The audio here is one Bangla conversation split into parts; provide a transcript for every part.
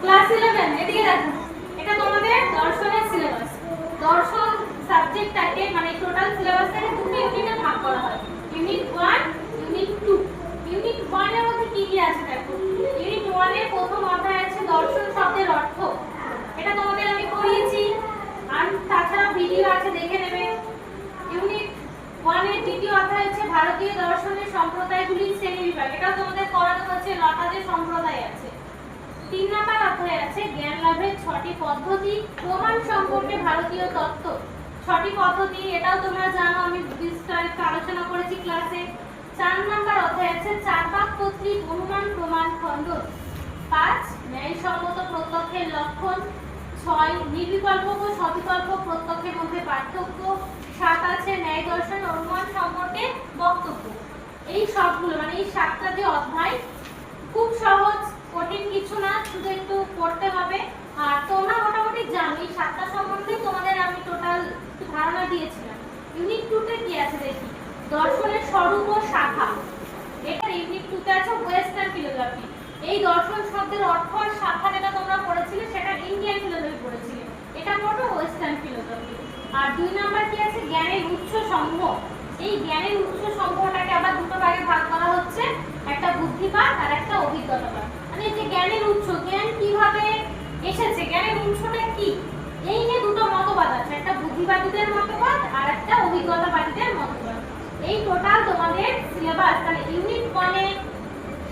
ক্লাস 11 এদিকে দেখো, এটা তোমাদের দর্শনের সিলেবাস। দর্শন সাবজেক্টটাকে মানে টোটাল সিলেবাসটাকে দুটো ইউনিটে ভাগ করা হয়, ইউনিট 1, ইউনিট 2। ইউনিট 1 এর মধ্যে কি কি আছে দেখো। ইউনিট 1 এর প্রথম অধ্যায় আছে দর্শন শব্দের অর্থ, এটা তোমাদের আমি পড়িয়েছি, আর তাছাড়া ভিডিও আছে দেখে নেবে। ইউনিট 1 এর দ্বিতীয় অধ্যায় হচ্ছে ভারতীয় দর্শনের সম্প্রদায়গুলির শ্রেণীবিভাগ, এটা তোমাদের পড়ানো হচ্ছে, নটা যে সম্প্রদায় আছে। 3 নাম্বার অধ্যায় আছে জ্ঞান লাভের 6টি পদ্ধতি, প্রমাণ সম্পর্কে ভারতীয় তত্ত্ব। 6টি পদ্ধতি, এটাও তোমরা জানো, আমি বিস্তারিত আলোচনা করেছি ক্লাসে। 4 নাম্বার অধ্যায় আছে চারবাক কর্তৃক অনুমান প্রমাণ খণ্ডন। 5 ন্যায়সঙ্গত প্রত্যক্ষের লক্ষণ। 6 নির্বিকল্প ও সবিকল্প প্রত্যক্ষের মধ্যে পার্থক্য। 7 আছে ন্যায় দর্শন অনুমান সম্পর্কে বক্তব্য। এই সবগুলো মানে এই 7টা যে অধ্যায় খুব সহজ, কঠিন কিছু না, শুধু একটু পড়তে হবে। আর তোমরা মোটামুটি জানো এই 7টা সম্বন্ধে তোমাদের আমি টোটাল ধারণা দিয়েছিলাম। ইউনিট 2 তে কি আছে দেখি, দর্শনের স্বরূপ ও শাখা। এটা ইউনিট 2 তে আছে ওয়েস্টার্ন ফিলোসফি। এই দর্শন শব্দের অর্থ আর শাখা যেটা তোমরা পড়েছিলে সেটা ইন্ডিয়ান ফিলোসফি পড়েছিলে, এটা পড়ো ওয়েস্টার্ন ফিলোসফি। আর 2 নাম্বার কি আছে জ্ঞানের উৎস সমূহ। এই জ্ঞানের উৎস সমূহটাকে আবার দুটো ভাগে ভাগ করা হচ্ছে, একটা বুদ্ধিবাদ আর একটা অভিজ্ঞতাবাদ। মানে যে জ্ঞানের উৎস, জ্ঞান কিভাবে এসেছে, জ্ঞানের উৎসটা কি, এই নিয়ে দুটো মতবাদ আছে, একটা বুদ্ধিবাদীদের মতবাদ আর একটা অভিজ্ঞতাবাদীদের মতবাদ। এই টোটাল তোমাদের সিলেবাস, তাহলে ইউনিট 1 এ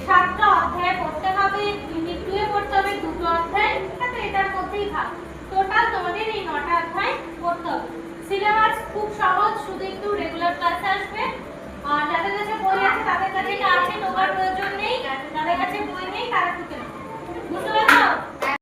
7টা অধ্যায় পড়তে হবে, ইউনিট 2 এ পড়তে হবে 2টো অধ্যায়, তাহলে এটার মধ্যেই ভাগ। টোটাল তোমাদের এই 9টা অধ্যায় পড়তে হবে। সিলেবাস খুব সহজ, শুধু একটু রেগুলার ক্লাসে আসবে। আর যাদের কাছে বই আছে তাদের কাছে এটা আছে, তোমার প্রয়োজন নেই, যাদের কাছে বই নেই তারা টুকে নাও। বুঝতে পারছো?